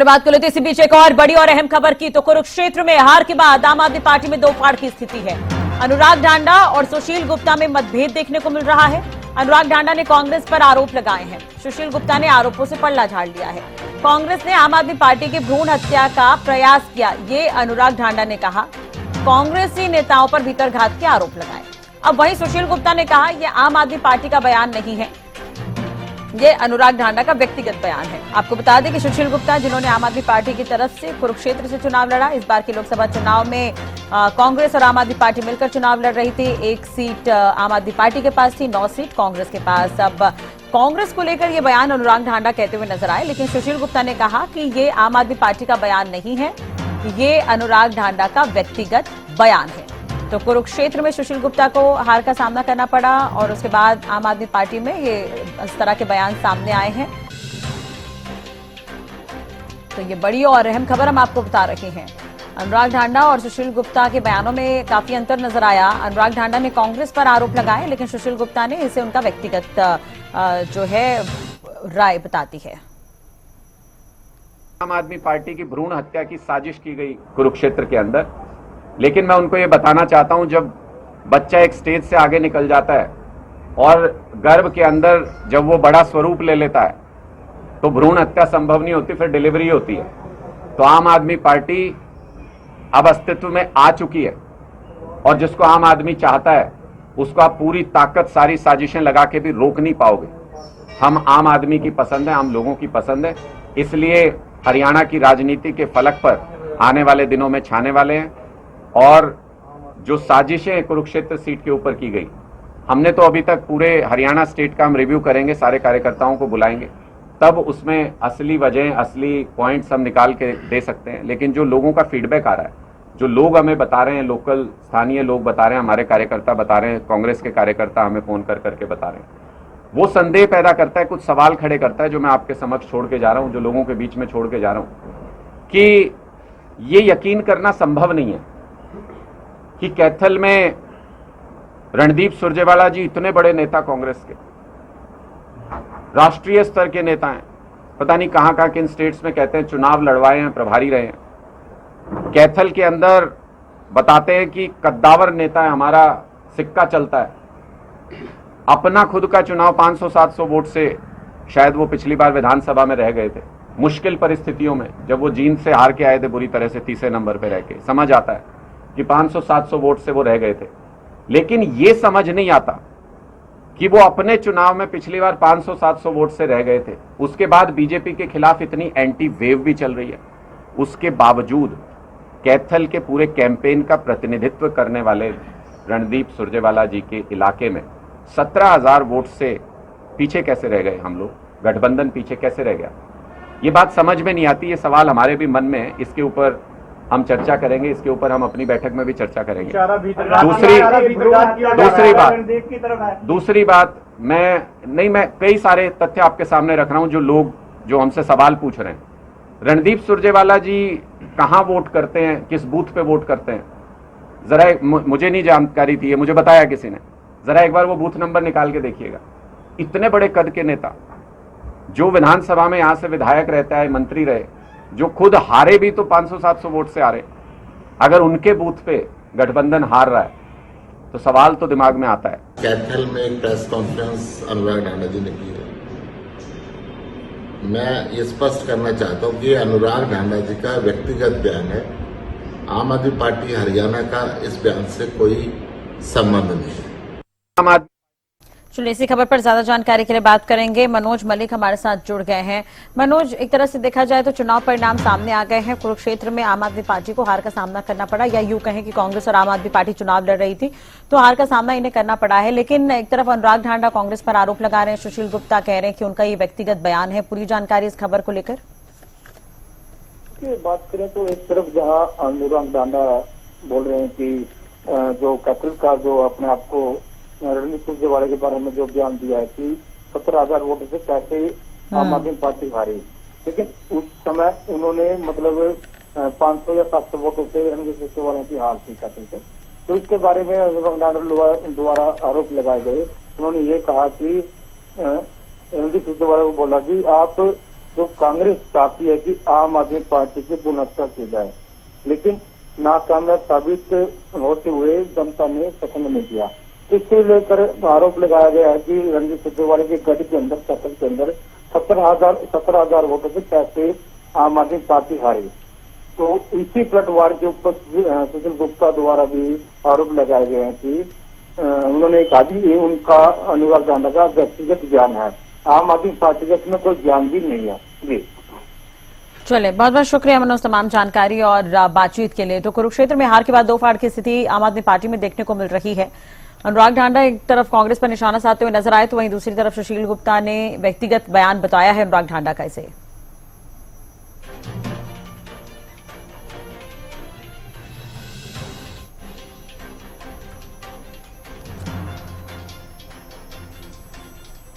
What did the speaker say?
चलो बात कर लेते हैं इसी बीच एक और बड़ी और अहम खबर की। तो कुरुक्षेत्र में हार के बाद आम आदमी पार्टी में दो फाड़ की स्थिति है। अनुराग ढांडा और सुशील गुप्ता में मतभेद देखने को मिल रहा है। अनुराग ढांडा ने कांग्रेस पर आरोप लगाए हैं, सुशील गुप्ता ने आरोपों से पल्ला झाड़ लिया है। कांग्रेस ने आम आदमी पार्टी की भ्रूण हत्या का प्रयास किया, ये अनुराग ढांडा ने कहा। कांग्रेसी नेताओं पर भीतरघात के आरोप लगाए। अब वहीं सुशील गुप्ता ने कहा यह आम आदमी पार्टी का बयान नहीं है, ये अनुराग ढांडा का व्यक्तिगत बयान है। आपको बता दें कि सुशील गुप्ता जिन्होंने आम आदमी पार्टी की तरफ से कुरुक्षेत्र से चुनाव लड़ा, इस बार के लोकसभा चुनाव में कांग्रेस और आम आदमी पार्टी मिलकर चुनाव लड़ रही थी। एक सीट आम आदमी पार्टी के पास थी, 9 सीट कांग्रेस के पास। अब कांग्रेस को लेकर यह बयान अनुराग ढांडा कहते हुए नजर आए, लेकिन सुशील गुप्ता ने कहा कि ये आम आदमी पार्टी का बयान नहीं है, ये अनुराग ढांडा का व्यक्तिगत बयान है। तो कुरुक्षेत्र में सुशील गुप्ता को हार का सामना करना पड़ा और उसके बाद आम आदमी पार्टी में ये इस तरह के बयान सामने आए हैं। तो ये बड़ी और अहम खबर हम आपको बता रहे हैं। अनुराग ढांडा और सुशील गुप्ता के बयानों में काफी अंतर नजर आया। अनुराग ढांडा ने कांग्रेस पर आरोप लगाए, लेकिन सुशील गुप्ता ने इसे उनका व्यक्तिगत जो है राय बताती है। आम आदमी पार्टी की भ्रूण हत्या की साजिश की गई कुरुक्षेत्र के अंदर, लेकिन मैं उनको ये बताना चाहता हूं, जब बच्चा एक स्टेज से आगे निकल जाता है और गर्भ के अंदर जब वो बड़ा स्वरूप ले लेता है तो भ्रूण हत्या संभव नहीं होती, फिर डिलीवरी होती है। तो आम आदमी पार्टी अब अस्तित्व में आ चुकी है और जिसको आम आदमी चाहता है उसको आप पूरी ताकत सारी साजिशें लगा के भी रोक नहीं पाओगे। हम आम आदमी की पसंद है, आम लोगों की पसंद है, इसलिए हरियाणा की राजनीति के फलक पर आने वाले दिनों में छाने वाले हैं। और जो साजिशें कुरुक्षेत्र सीट के ऊपर की गई, हमने तो अभी तक पूरे हरियाणा स्टेट का हम रिव्यू करेंगे, सारे कार्यकर्ताओं को बुलाएंगे, तब उसमें असली वजह असली पॉइंट्स हम निकाल के दे सकते हैं। लेकिन जो लोगों का फीडबैक आ रहा है, जो लोग हमें बता रहे हैं, लोकल स्थानीय लोग बता रहे हैं, हमारे कार्यकर्ता बता रहे हैं, कांग्रेस के कार्यकर्ता हमें फोन कर करके बता रहे हैं, वो संदेह पैदा करता है, कुछ सवाल खड़े करता है, जो मैं आपके समक्ष छोड़ के जा रहा हूं, जो लोगों के बीच में छोड़ के जा रहा हूं, कि ये यकीन करना संभव नहीं है कि कैथल में रणदीप सुरजेवाला जी इतने बड़े नेता, कांग्रेस के राष्ट्रीय स्तर के नेता हैं, पता नहीं कहां कहां किन स्टेट्स में कहते हैं चुनाव लड़वाए हैं, प्रभारी रहे हैं, कैथल के अंदर बताते हैं कि कद्दावर नेता है हमारा, सिक्का चलता है, अपना खुद का चुनाव 500-700 वोट से शायद वो पिछली बार विधानसभा में रह गए थे, मुश्किल परिस्थितियों में जब वो जींद से हार के आए थे बुरी तरह से, तीसरे नंबर पे रह के, समझ आता है कि 500-700 वोट से वो रह गए थे। लेकिन ये समझ नहीं आता कि वो अपने चुनाव में पिछली बार 500-700 वोट से रह गए थे, उसके बाद बीजेपी के खिलाफ इतनी एंटी वेव भी चल रही है, उसके बावजूद कैथल के पूरे कैंपेन का प्रतिनिधित्व करने वाले रणदीप सुरजेवाला जी के इलाके में 17,000 वोट से पीछे कैसे रह गए हम लोग, गठबंधन पीछे कैसे रह गया, ये बात समझ में नहीं आती। ये सवाल हमारे भी मन में है, इसके ऊपर हम चर्चा करेंगे, इसके ऊपर हम अपनी बैठक में भी चर्चा करेंगे। दूसरी बात मैं कई सारे तथ्य आपके सामने रख रहा हूं, जो लोग जो हमसे सवाल पूछ रहे हैं। रणदीप सुरजेवाला जी कहां वोट करते हैं, किस बूथ पे वोट करते हैं, जरा मुझे नहीं जानकारी थी, मुझे बताया किसी ने, जरा एक बार वो बूथ नंबर निकाल के देखिएगा। इतने बड़े कद के नेता जो विधानसभा में यहां से विधायक रहता है, मंत्री रहे, जो खुद हारे भी तो 500-700 वोट से हारे, अगर उनके बूथ पे गठबंधन हार रहा है तो सवाल तो दिमाग में आता है। कैथल में एक प्रेस कॉन्फ्रेंस अनुराग ढांडा जी ने की है। मैं ये स्पष्ट करना चाहता हूं कि अनुराग ढांडा जी का व्यक्तिगत बयान है, आम आदमी पार्टी हरियाणा का इस बयान से कोई संबंध नहीं है। चलिए इसी खबर पर ज्यादा जानकारी के लिए बात करेंगे। मनोज मलिक हमारे साथ जुड़ गए हैं। मनोज, एक तरह से देखा जाए तो चुनाव परिणाम सामने आ गए हैं। कुरुक्षेत्र में आम आदमी पार्टी को हार का सामना करना पड़ा, या यूं कहें कि कांग्रेस और आम आदमी पार्टी चुनाव लड़ रही थी तो हार का सामना इन्हें करना पड़ा है। लेकिन एक तरफ अनुराग ढांडा कांग्रेस पर आरोप लगा रहे हैं, सुशील गुप्ता कह रहे हैं कि उनका ये व्यक्तिगत बयान है। पूरी जानकारी इस खबर को लेकर बात करें तो एक तरफ जहां अनुराग ढांडा बोल रहे हैं कि जो कैथल का जो अपने आप को रणदीप सुरजेवाला के बारे में जो बयान दिया है कि 17,000 वोट से कैसे आम आदमी पार्टी हारी, लेकिन उस समय उन्होंने मतलब 500 या 700 वोटों से रणदीप सुरजेवाला की हार थी कैथल से। तो इसके बारे में द्वारा आरोप लगाए गए। उन्होंने ये कहा कि रणदीप सुरजेवाला को बोला कि आप जो कांग्रेस चाहती है कि आम आदमी पार्टी की पुनर्रचना की जाए, लेकिन नाकामयाब साबित होते हुए जनता ने पसंद नहीं किया। इससे लेकर आरोप लगाया गया है कि रणजीत सुरजेवाला के गढ़ के अंदर कत्ल के अंदर 17,000 वोटों से कैसे आम आदमी पार्टी हारी। तो इसी पलटवार के ऊपर सुशील गुप्ता द्वारा भी आरोप लगाए गए हैं कि उन्होंने कहा कि ये उनका अनुराग ढांडा का व्यक्तिगत ज्ञान है, आम आदमी पार्टी का इसमें कोई ज्ञान भी नहीं है। जी चलिए, बहुत बहुत शुक्रिया मनोज तमाम जानकारी और बातचीत के लिए। तो कुरुक्षेत्र में हार के बाद दो फाड़ की स्थिति आम आदमी पार्टी में देखने को मिल रही है। अनुराग ढांडा एक तरफ कांग्रेस पर निशाना साधते हुए नजर आए, तो वहीं दूसरी तरफ सुशील गुप्ता ने व्यक्तिगत बयान बताया है अनुराग ढांडा का इसे।